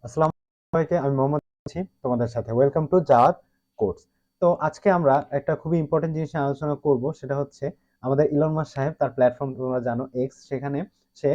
আসসালামু সবাইকে, আমি মোহাম্মদ আছি তোমাদের সাথে। Welcome to Zawad course. তো আজকে আমরা একটা খুবই ইম্পর্টেন্ট জিনিস নিয়ে আলোচনা করব, সেটা হচ্ছে আমাদের ইলন মাস্ক সাহেব তার প্ল্যাটফর্ম, তোমরা জানো, এক্স, সেখানে সে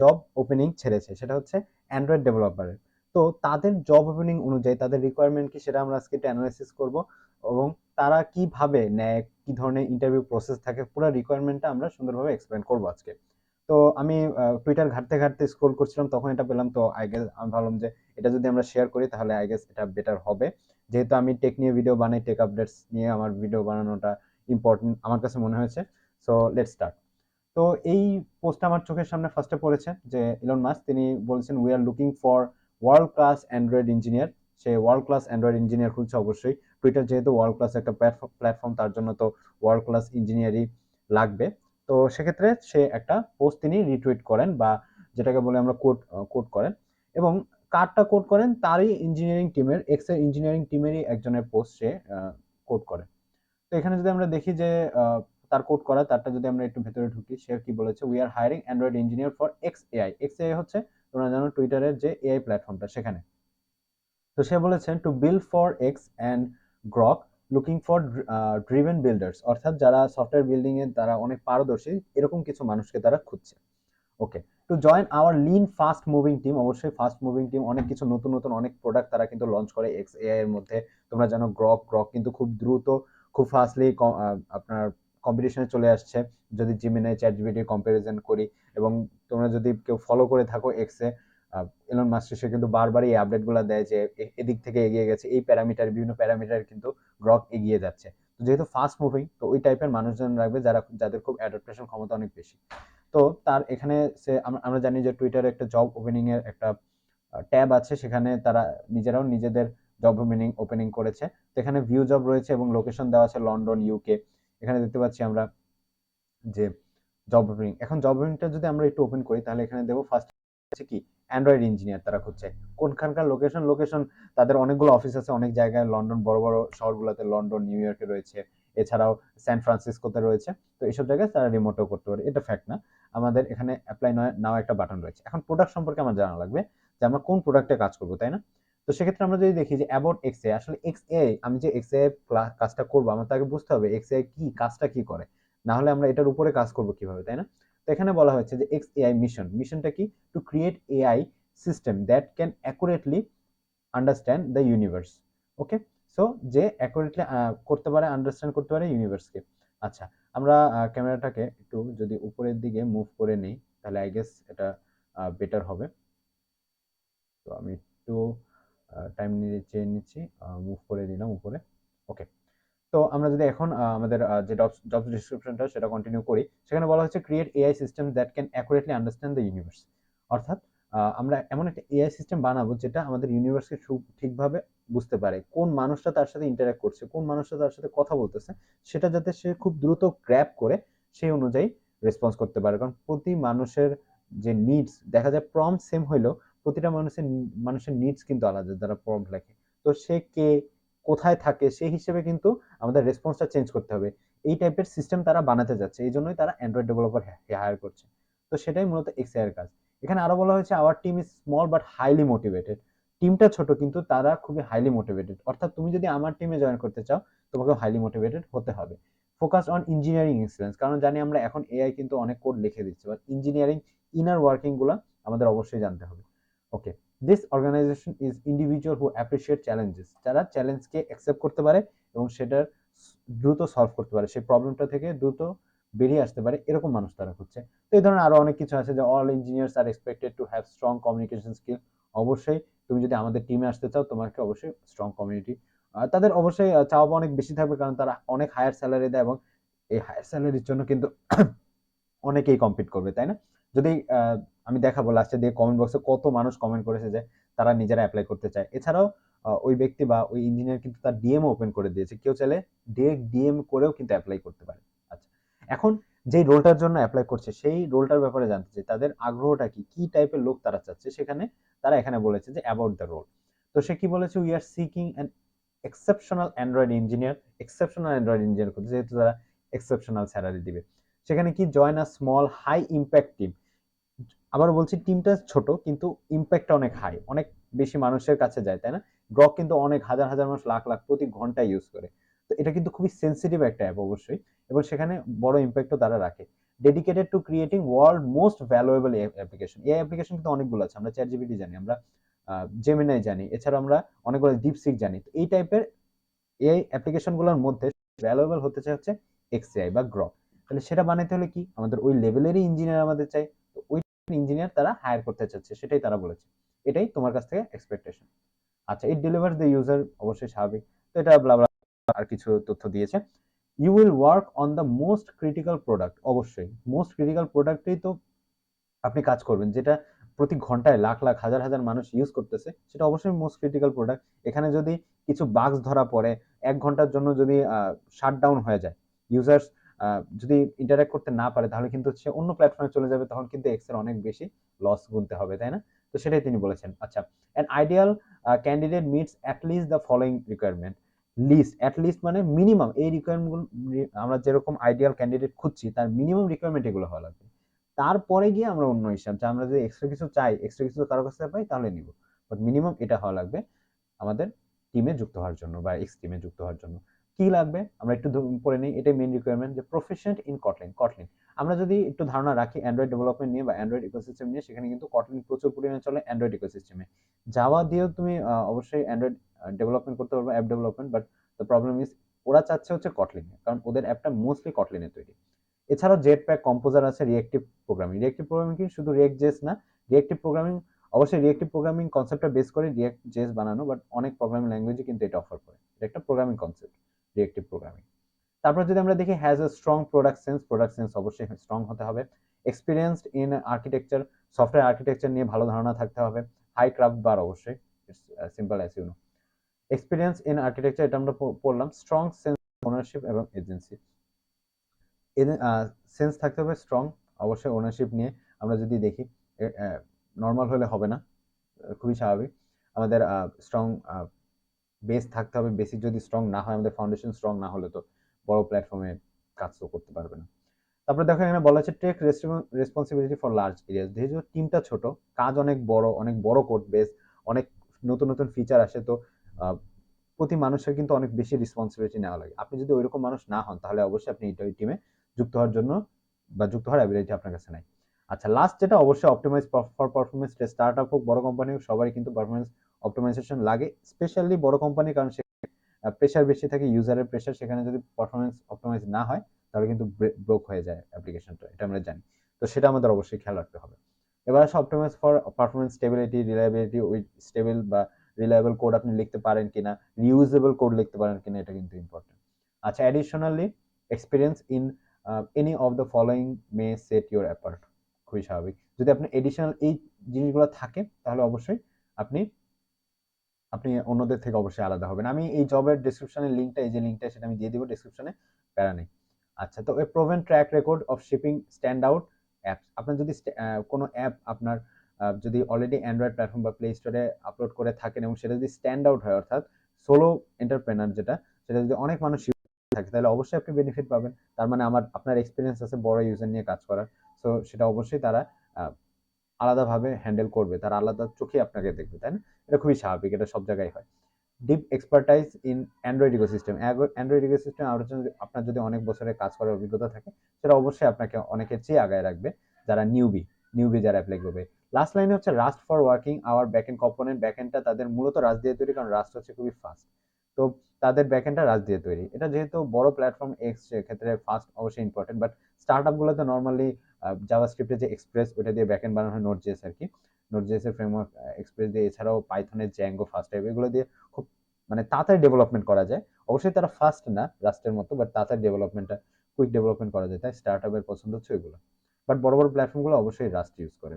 জব ওপেনিং ছেড়েছে, সেটা হচ্ছে অ্যান্ড্রয়েড ডেভেলপারের। তো তাদের জব ওপেনিং অনুযায়ী তাদের রিকোয়ারমেন্ট কি, সেটা আমরা আজকে একটু অ্যানালাইসিস করব, এবং তারা কিভাবে নেয়, কি ধরনের ইন্টারভিউ প্রসেস থাকে, পুরো রিকোয়ারমেন্টটা আমরা সুন্দরভাবে এক্সপ্লেন করবো আজকে। তো আমি টুইটার ঘাঁটতে ঘাঁটতে স্ক্রোল করছিলাম, তখন এটা পেলাম। তো আই গেস আমি ভাবলাম যে এটা যদি আমরা শেয়ার করি তাহলে আই গেস এটা বেটার হবে। যেহেতু আমি টেক নিয়ে ভিডিও বানাই, টেক আপডেটস নিয়ে আমার ভিডিও বানানোটা ইম্পর্টেন্ট আমার কাছে মনে হয়েছে। So let's start. তো এই পোস্টটা আমার চোখের সামনে ফার্স্টে পড়েছে যে ইলন মাস্ক তিনি বলেছেন, we are looking for world class Android engineer. Say world class Android engineer খুঁজছে অবশ্যই। টুইটার যেহেতু ওয়ার্ল্ড ক্লাস একটা প্ল্যাটফর্ম, তার জন্য তো ওয়ার্ল্ড ক্লাস ইঞ্জিনিয়ারই লাগবে। তো সেক্ষেত্রে সে একটা পোস্ট তিনি রিটুইট করেন, বা যেটাকে বলে আমরা কোড কোড করেন, এবং কারটা কোড করেন তারই ইঞ্জিনিয়ারিং টিমের, এক্স এর ইঞ্জিনিয়ারিং টিমেরই একজনের পোস্ট সে কোড করে। তো এখানে যদি আমরা দেখি যে তার কোড করা তারটা যদি আমরা একটু ভেতরে ঢুকি, সে কি বলেছে, we R hiring Android engineer for x AI. X AI হচ্ছে, তোমরা জানো, টুইটারের যে এআই প্ল্যাটফর্মটা সেখানে। তো সে বলেছেন to build for x and Grok, looking for driven builders, অর্থাৎ যারা সফটওয়্যার বিল্ডিং এ তারা অনেক পারদর্শী, এরকম কিছু মানুষকে তারা খুঁজছে। Okay, to join our lean fast moving team. অবশ্যই ফাস্ট মুভিং টিম, অনেক কিছু নতুন নতুন অনেক প্রোডাক্ট তারা কিন্তু লঞ্চ করে এক্স এআই এর মধ্যে। তোমরা জানো গ্রক গ্রক কিন্তু খুব দ্রুত, খুব ফাস্টলি আপনার কম্পিটিশনে চলে আসছে, যদি জিমিনাই চ্যাট জিপিটির কম্পারিজন করি। এবং তোমরা যদি কেউ ফলো করে থাকো এক্সে, এলন মাস্ক সে কিন্তু বারবারই এই আপডেটগুলো দেয় যে এদিক থেকে এগিয়ে গেছে, এই প্যারামিটার, বিভিন্ন প্যারামিটার কিন্তু গ্রক এগিয়ে যাচ্ছে। তো যেহেতু ফাস্ট মুভিং, তো ওই টাইপের মানুষজন রাখবে যাদের খুব অ্যাডাপ্টেশন ক্ষমতা অনেক বেশি। তো তার এখানে সে, আমরা জানি যে টুইটারে একটা জব ওপেনিং এর একটা ট্যাব আছে, সেখানে তারা নিজেরাও নিজেদের জব ওপেনিং ওপেনিং করেছে। তো এখানে ভিউ জব রয়েছে এবং লোকেশন দেওয়া আছে লন্ডন, ইউকে। এখানে দেখতে পাচ্ছি আমরা যে জব ওপেনিং, এখন জব ওপেনিংটা যদি আমরা একটু ওপেন করি তাহলে এখানে দেখবো ফার্স্ট হচ্ছে কি, অ্যান্ড্রয়েড ইঞ্জিনিয়ার তারা খুঁজছে। কোনখানকার লোকেশন, তাদের অনেকগুলো অফিস আছে অনেক জায়গায়, লন্ডন, বড় বড় শহরগুলোতে, লন্ডন, নিউ ইয়র্কে রয়েছে, এছাড়াও স্যান ফ্রান্সিসকোতে রয়েছে। তো এইসব জায়গায় তারা রিমোটও করতে পারে, এটা ফ্যাক্ট না। আমাদের এখানে অ্যাপ্লাই নাও একটা বাটন রয়েছে। এখন প্রোডাক্ট সম্পর্কে আমার জানা লাগবে, যে আমরা কোন প্রোডাক্টে কাজ করবো, তাই না? তো সেক্ষেত্রে আমরা যদি দেখি যে অ্যাবাউট এক্স এ, আসলে এক্স এ, আমি যে এক্স এ কাজটা করবো, আমার তাকে বুঝতে হবে এক্স এ কি কাজটা কি করে, না হলে আমরা এটার উপরে কাজ করব কিভাবে, তাই না? তো এখানে বলা হয়েছে যে এক্স এআই মিশনটা কি, to create AI system that can accurately understand the universe. Okay, so যে অ্যাকুরেটলি করতে পারে, আন্ডারস্ট্যান্ড করতে পারে ইউনিভার্সকে। আচ্ছা, আমরা ক্যামেরাটাকে একটু যদি উপরের দিকে মুভ করে নেই তাহলে আই গেস এটা বেটার হবে। তো আমি একটু টাইম নিয়ে চেয়ে নিচ্ছি, মুভ করে দিলাম উপরে। ওকে, তো আমরা যদি এখন আমাদের যে জব ডিসক্রিপশনটা সেটা কন্টিনিউ করি, সেখানে বলা হচ্ছে create AI system that can accurately understand the universe. অর্থাৎ আমরা এমন একটা এআই সিস্টেম বানাবো যেটা আমাদের ইউনিভার্সকে ঠিকভাবে বুঝতে পারে, কোন মানুষটা তার সাথে ইন্টারঅ্যাক্ট করছে, কোন মানুষটা তার সাথে কথা বলতেছে, সেটা যাতে সে খুব দ্রুত গ্র্যাব করে সেই অনুযায়ী রেসপন্স করতে পারে। কারণ প্রতি মানুষের যে নিডস, দেখা যায় প্রম্পট সেম হইলেও প্রতিটা মানুষের নিডস কিন্তু আলাদা যারা প্রম্পট লেখে। তো সে কে, কোথায় থাকে, সেই হিসেবে কিন্তু আমাদের রেসপন্সটা চেঞ্জ করতে হবে। এই টাইপের সিস্টেম তারা বানাতে যাচ্ছে, এই জন্যই তারা অ্যান্ড্রয়েড ডেভেলপার হায়ার করছে। তো সেটাই মূলত এক্সআই এর কাজ। এখানে আরো বলা হয়েছে our team is small but highly motivated. টিমটা ছোট কিন্তু তারা খুবই হাইলি মোটিভেটেড, অর্থাৎ তুমি যদি আমার টিমে জয়েন করতে চাও তোমাকে হাইলি মোটিভেটেড হতে হবে। ফোকাস অন ইঞ্জিনিয়ারিং এক্সেলেন্স, কারণ জানি আমরা এখন এআই কিন্তু অনেক কোড লিখে দিচ্ছে, বাট ইঞ্জিনিয়ারিং ইনার ওয়ার্কিং গুলা আমাদের অবশ্যই জানতে হবে। Okay, this organisation is individual who appreciate challenges, যারা চ্যালেঞ্জকে অ্যাকসেপ্ট করতে পারে এবং সেটার দ্রুত সলভ করতে পারে, সেই প্রবলেমটা থেকে দ্রুত বেরিয়ে আসতে পারে, এরকম মানুষ তারা খুঁজছে। তো এই ধরনের আরো অনেক কিছু আছে, যে all engineers are expected to have strong communication skill. অবশ্যই তুমি যদি আমাদের টিমে আসতে চাও তোমাকে অবশ্যই স্ট্রং কমিউনিটি, তাদের অবশ্যই চাওয়া পাওয়া অনেক বেশি থাকবে, কারণ তারা অনেক হায়ার স্যালারি দেয়, এবং এই হায়ার স্যালারির জন্য কিন্তু অনেকেই কম্পিট করবে, তাই না? যদি আমি দেখাবো লাস্টে দিয়ে কমেন্ট বক্সে কত মানুষ কমেন্ট করেছে যে তারা নিজেরা অ্যাপ্লাই করতে চায়। এছাড়াও ওই ব্যক্তি বা ওই ইঞ্জিনিয়ার কিন্তু তার ডিএম ওপেন করে দিয়েছে, কেউ চাইলে ডিরেক্ট ডিএম করেও কিন্তু অ্যাপ্লাই করতে পারে। আচ্ছা, এখন যেই রোলটার জন্য অ্যাপ্লাই করছে সেই রোলটার ব্যাপারে জানতে চাই, তাদের আগ্রহটা কি, কি টাইপের লোক তারা চাচ্ছে, সেখানে তারা এখানে বলেছে যে অ্যাবাউট দ্য রোল। তো সে কি বলেছে, we are seeking an exceptional Android engineer. Exceptional Android engineer করতে, যেহেতু তারা এক্সেপশনাল স্যালারি দিবে। সেখানে কি, join a small high impact team. আবার বলছি টিমটা ছোট কিন্তু ইম্প্যাক্টটা অনেক হাই, অনেক বেশি মানুষের কাছে যায়, তাই না? গ্রক কিন্তু অনেক হাজার হাজার মানুষ লাখ লাখ প্রতি ঘন্টায় ইউজ করে। তো এটা কিন্তু খুবই সেন্সিটিভ একটা অ্যাপ অবশ্যই, এবং সেখানে বড় ইম্প্যাক্টও তারা রাখে। Dedicated to creating world most valuable application. এই অ্যাপ্লিকেশন কিন্তু অনেকগুলো আছে, আমরা চ্যাট জিপিটি জানি, আমরা জেমিনাই জানি, এছাড়া আমরা অনেকগুলো ডিপসিক জানি। তো এই টাইপের এই অ্যাপ্লিকেশনগুলোর মধ্যে ভ্যালুয়েবল হতে চাই হচ্ছে এক্সএআই বা গ্রক। তাহলে সেটা বানাতে হলে কি আমাদের ওই লেভেলেরই ইঞ্জিনিয়ার আমাদের চাই। তো ওই ইঞ্জিনিয়ার তারা হায়ার করতে চাচ্ছে, সেটাই তারা বলেছে, এটাই তোমার কাছ থেকে এক্সপেকটেশন। আচ্ছা, ইট ডেলিভার দ্য ইউজার, অবশ্যই স্বাভাবিক। তো এটা ব্লা আর কিছু তথ্য দিয়েছে। You will work on the most critical product, অবশ্যই মোস্ট ক্রিটিক্যাল প্রোডাক্টেই তো আপনি কাজ করবেন, যেটা প্রতি ঘন্টায় লাখ লাখ হাজার হাজার মানুষ ইউজ করতেছে, সেটা অবশ্যই মোস্ট ক্রিটিক্যাল প্রোডাক্ট। এখানে যদি কিছু বাগস ধরা পড়ে, 1 ঘন্টার জন্য যদি শাটডাউন হয়ে যায়, ইউজার্স যদি ইন্টারঅ্যাক্ট করতে না পারে, তাহলে কিন্তু সে অন্য প্ল্যাটফর্মে চলে যাবে, তখন কিন্তু এক্সের অনেক বেশি লস গুনতে হবে, তাই না? তো সেটাই তিনি বলেছেন। আচ্ছা, an ideal candidate meets at least the following requirement. Least, at least মানে মিনিমাম, এই রিকোয়ারমেন্টগুলো আমরা যেরকম আইডিয়াল ক্যান্ডিডেট খুঁজছি তার মিনিমাম রিকোয়ারমেন্ট এগুলো হওয়া লাগবে। তারপরে গিয়ে আমরা অন্য হিসাব, যে আমরা যদি এক্সট্রা কিছু চাই, এক্সট্রা কিছু কারো কাছে পাই, তাহলে নিব। বাট মিনিমাম এটা হওয়া লাগবে আমাদের টিমে যুক্ত হওয়ার জন্য বা এক্স টিমে যুক্ত হওয়ার জন্য। কি লাগবে আমরা একটু পড়ে নিই, এটাই মেইন রিকোয়ারমেন্ট, যে প্রফিশিয়েন্ট ইন কটলিন। কটলিন আমরা যদি একটু ধারণা রাখি অ্যান্ড্রয়েড ডেভেলপমেন্ট নিয়ে বা অ্যান্ড্রয়েড ইকোসিস্টেম নিয়ে, সেখানে কিন্তু কটলিন প্রচুর পরিমাণে চলে অ্যান্ড্রয়েড ইকোসিস্টেমে। জাভা দিয়েও তুমি অবশ্যই অ্যান্ড্রয়েড ডেভেলপমেন্ট করতে পারবে, app development, but the problem is ওরা চাচ্ছে হচ্ছে কটলিনে, কারণ ওদের অ্যাপটা মোস্টলি কটলিনে তৈরি। এছাড়াও জেট প্যাক, কম্পোজার আছে, রিয়েক্টিভ প্রোগ্রামিং। রিয়েক্টিভ প্রোগ্রামিং কি শুধু রিয়েক্ট জেস না, রিয়েক্টিভ প্রোগ্রামিং অবশ্যই রিয়েক্টিভ প্রোগ্রামিং কনসেপ্টটা বেস করে রিয়েক্ট জেস বানানো, বাট অনেক প্রোগ্রামিং ল্যাঙ্গুয়েজে কিন্তু এটা অফার করে। এটা একটা প্রোগ্রামিং কনসেপ্ট, রিয়েক্টিভ প্রোগ্রামিং। তারপর যদি আমরা দেখি has a strong product sense, product sense অবশ্যই স্ট্রং হতে হবে। Experienced in architecture, software architecture নিয়ে ভালো ধারণা থাকতে হবে। হাই ক্রাফট বার, অবশ্যই it's simple as you know. Experience in architecture এটা আমরা পড়লাম। স্ট্রং সেন্স ওনারশিপ এবং এজেন্সি, সেন্স থাকতে হবে স্ট্রং, অবশ্যই ওনারশিপ নিয়ে আমরা যদি দেখি, নর্মাল হলে হবে না, খুবই স্বাভাবিক। আমাদের স্ট্রং বেস থাকতে হবে, বেসিক যদি স্ট্রং না হয়, আমাদের ফাউন্ডেশন স্ট্রং না হলে তো বড় প্ল্যাটফর্মে কাজ তো করতে পারবে না। তারপরে দেখো এখানে বলা হচ্ছে take responsibility for large areas. যেহেতু টিমটা ছোট, কাজ অনেক বড় কোড বেস, অনেক নতুন নতুন ফিচার আসে, তো প্রতি মানুষের কিন্তু অনেক বেশি রেসপন্সিবিলিটি নেওয়া লাগে। আপনি যদি ওইরকম মানুষ না হন, তাহলে অবশ্যই আপনি এই টিমে যুক্ত হওয়ার জন্য বা যুক্ত হওয়ার অ্যাবিলিটি আপনার কাছে নাই। আচ্ছা, লাস্ট যেটা অবশ্যই optimise for performance. Startup হোক বড় কোম্পানি হোক, সবারই কিন্তু পারফরমেন্স অপটিমাইজেশন লাগে, স্পেশালি বড় কোম্পানি, কারণ প্রেশার বেশি থাকে, ইউজারের প্রেশার, সেখানে যদি পারফরমেন্স অপটিমাইজ না হয়, তাহলে কিন্তু ব্রোক হয়ে যায় অ্যাপ্লিকেশনটা, এটা আমরা জানি। তো সেটা আমাদের অবশ্যই খেয়াল রাখতে হবে। এবার আসে optimise for performance, stability, reliability. ওই স্টেবল বা রিলায়েবল কোড আপনি লিখতে পারেন কিনা, রিউজেবল কোড লিখতে পারেন কিনা, এটা কিন্তু ইম্পর্টেন্ট। আচ্ছা, additionally experience in any of the following May set your apart, খুবই স্বাভাবিক। যদি আপনি এডিশনাল এই জিনিসগুলো থাকে, তাহলে অবশ্যই আপনি আপনি অন্যদের থেকে অবশ্যই আলাদা হবেন। আমি এই জবের ডেসক্রিপশনের লিঙ্কটা, এই যে লিঙ্কটা, সেটা আমি দিয়ে দিব ডেসক্রিপশনে, প্যারা নেই। আচ্ছা, তো a proven track record of shipping stand out apps. আপনার যদি কোনো অ্যাপ আপনার যদি অলরেডি অ্যান্ড্রয়েড প্ল্যাটফর্ম বা প্লে স্টোরে আপলোড করে থাকেন, এবং সেটা যদি স্ট্যান্ড আউট হয়, অর্থাৎ সোলো এন্টারপ্রেনার যেটা, সেটা যদি অনেক মানুষ থাকে, তাহলে অবশ্যই আপনি বেনিফিট পাবেন। তার মানে আপনার এক্সপিরিয়েন্স আছে বড় ইউজার নিয়ে কাজ করার, সো সেটা অবশ্যই তারা আলাদাভাবে হ্যান্ডেল করবে, তারা আলাদা চোখে আপনাকে দেখবে, তাই না? এটা খুবই স্বাভাবিক, এটা সব জায়গায় হয়। Deep expertise in Android ecosystem. Android ecosystem আপনার যদি অনেক বছরের কাজ করার অভিজ্ঞতা থাকে, সেটা অবশ্যই আপনাকে অনেকের চেয়ে আগায় রাখবে যারা নিউবি যারা অ্যাপ্লাই করবে। লাস্ট লাইনে হচ্ছে Rust for working our backend component. ব্যাকএন্ডটা তাদের মূলত রাস্ট দিয়ে তৈরি, কারণ রাস্ট হচ্ছে খুবই ফাস্ট, তো তাদের ব্যাকএন্ডটা রাস্ট দিয়ে তৈরি। এটা যেহেতু বড় প্ল্যাটফর্ম এক্স, সেক্ষেত্রে ফাস্ট অবশ্যই ইম্পর্টেন্ট, বাট স্টার্ট আপগুলোতে নর্মালি জাভাস্ক্রিপ্টের যে এক্সপ্রেস, ওটা দিয়ে ব্যাকএন্ড বানানো হয়, নোট জেএস আর কি, নোট জেএস এর ফ্রেমওয়ার্ক এক্সপ্রেস দিয়ে, এছাড়াও পাইথনের জ্যাঙ্গো, ফাস্ট টাইপ, এগুলো দিয়ে খুব মানে তাড়াতাড়ি ডেভেলপমেন্ট করা যায়। অবশ্যই তারা ফাস্ট না রাস্টের মতো, বাট তাড়াতাড়ি ডেভেলপমেন্টটা, কুইক ডেভেলপমেন্ট করা যায়, তাই স্টার্ট আপের পছন্দ হচ্ছে ওইগুলো। বাট বড় বড় প্ল্যাটফর্মগুলো অবশ্যই রাস্ট ইউজ করে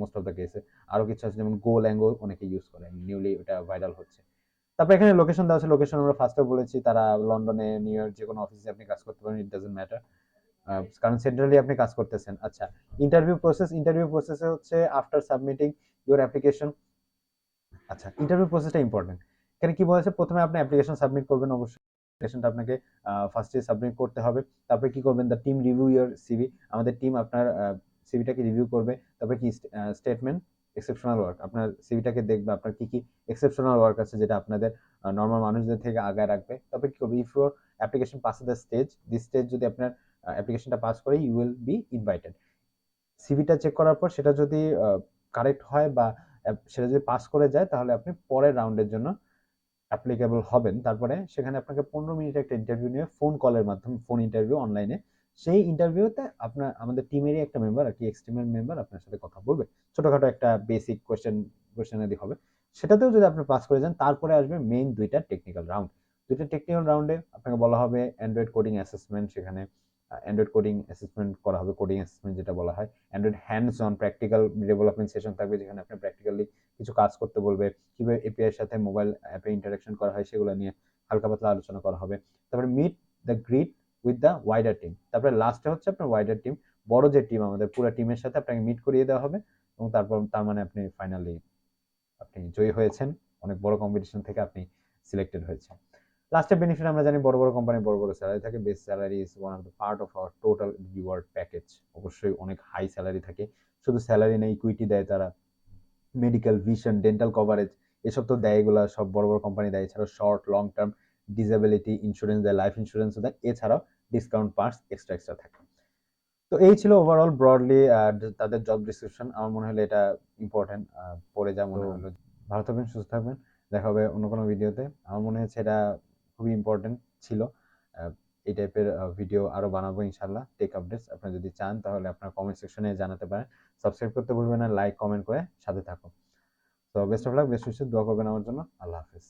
মোস্ট অফ দ্য কেসে। আরো কিছু আছে যেমন গোল্যাঙ্গো অনেকে ইউজ করে, নিউলি ওটা ভাইরাল হচ্ছে। তারপর এখানে লোকেশন দেওয়া আছে, লোকেশন আমরা ফার্স্টে বলেছি, তারা লন্ডনে, নিউ ইয়র্ক, যে কোনো অফিসে আপনি কাজ করতে পারেন, ইট ডাজন্ট ম্যাটার, কারণ সেন্ট্রালি আপনি কাজ করতেছেন। আচ্ছা, ইন্টারভিউ প্রসেসে হচ্ছে আফটার সাবমিটিং ইউর অ্যাপ্লিকেশন। আচ্ছা, ইন্টারভিউ প্রসেসটা ইম্পর্টেন্ট। এখানে কি বলেছে, প্রথমে আপনি অ্যাপ্লিকেশন সাবমিট করবেন, অবশ্যই অ্যাপ্লিকেশনটা আপনাকে ফার্স্টে সাবমিট করতে হবে। তারপরে কি করবেন, the team review your CV. আমাদের টিম আপনার সিভিটাকে রিভিউ করবে, তারপরে কি স্টেটমেন্ট এক্সেপশনাল ওয়ার্ক, আপনার সিভিটাকে দেখবে আপনার কি কি এক্সেপশনাল ওয়ার্ক আছে যেটা আপনাদের নর্মাল মানুষদের থেকে আগায় রাখবে। তারপরে কি করবে, if your application pass the stage, this stage যদি আপনার অ্যাপ্লিকেশনটা পাস করে, ইউ উইল বি ইনভাইটেড। সিভিটা চেক করার পর সেটা যদি কারেক্ট হয় বা সেটা যদি পাস করে যায়, তাহলে আপনি পরের রাউন্ডের জন্য অ্যাপ্লিকেবল হবেন। তারপরে সেখানে আপনাকে 15 মিনিট একটা ইন্টারভিউ নিয়ে, ফোন কলের মাধ্যমে, ফোন ইন্টারভিউ অনলাইনে। সেই ইন্টারভিউতে আপনার আমাদের টিমেরই একটা মেম্বার আর কি, এক্স টিমের মেম্বার আপনার সাথে কথা বলবে, ছোটখাটো একটা বেসিক কোয়েশ্চেনারি হবে। সেটাতেও যদি আপনি পাস করে যান, তারপরে আসবে মেইন 2টা টেকনিক্যাল রাউন্ড। 2টা টেকনিক্যাল রাউন্ডে আপনাকে বলা হবে অ্যান্ড্রয়েড কোডিং অ্যাসেসমেন্ট, সেখানে অ্যান্ড্রয়েড কোডিং অ্যাসেসমেন্ট করা হবে, কোডিং অ্যাসেসমেন্ট যেটা বলা হয়। Android hands on practical development session থাকবে, যেখানে আপনি প্র্যাকটিক্যালি কিছু কাজ করতে বলবে, কিভাবে এপিআই এর সাথে মোবাইল অ্যাপে ইন্টারাকশন করা হয় সেগুলো নিয়ে হালকা পাতলা আলোচনা করা হবে। তারপরে meet the greet with the wider team. তারপরে লাস্টে হচ্ছে আপনার ওয়াইডার টিম, বড় যে টিম আমাদের পুরো টিমের সাথে আপনাকে মিট করিয়ে দেওয়া হবে, এবং তারপর তার মানে আপনি ফাইনালি আপনি জয়ী হয়েছেন, অনেক বড় কম্পিটিশন থেকে আপনি সিলেক্টেড হয়েছেন। লাস্টের বেনিফিট আমরা জানি, বড় বড় কোম্পানি বড় বড় স্যালারি থাকে, base salary is one of the part of our total reward package. অবশ্যই অনেক হাই স্যালারি থাকে, শুধু স্যালারি নেই, ইকুইটি দেয় তারা, মেডিকেল, ভিশন, ডেন্টাল কভারেজ এসব তো দেয়, এগুলো সব বড় বড় কোম্পানি দেয়। এছাড়াও short long term disability insurance দেয়, লাইফ ইন্স্যুরেন্সও দেয়, এছাড়াও ডিসকাউন্ট পার্টস এক্সট্রা থাকে। তো এই ছিল ওভারঅল ব্রডলি তাদের জব ডিসক্রিপশন। আমার মনে হলো এটা ইম্পর্টেন্ট, পড়ে যা মনে হলো। ভালো থাকবেন, সুস্থ থাকবেন, দেখা হবে অন্য কোনো ভিডিওতে। আমার মনে হচ্ছে এটা খুবই ইম্পর্টেন্ট ছিল। এই টাইপের ভিডিও আরো বানাবো ইনশাল্লাহ, টেক আপডেটস। আপনারা যদি চান তাহলে আপনার কমেন্ট সেকশনে জানাতে পারেন। সাবস্ক্রাইব করতে ভুলবেন না, লাইক কমেন্ট করে সাথে থাকুন। তো best of luck, best wishes, দোয়া করবেন আমার জন্য। আল্লাহ হাফেজ।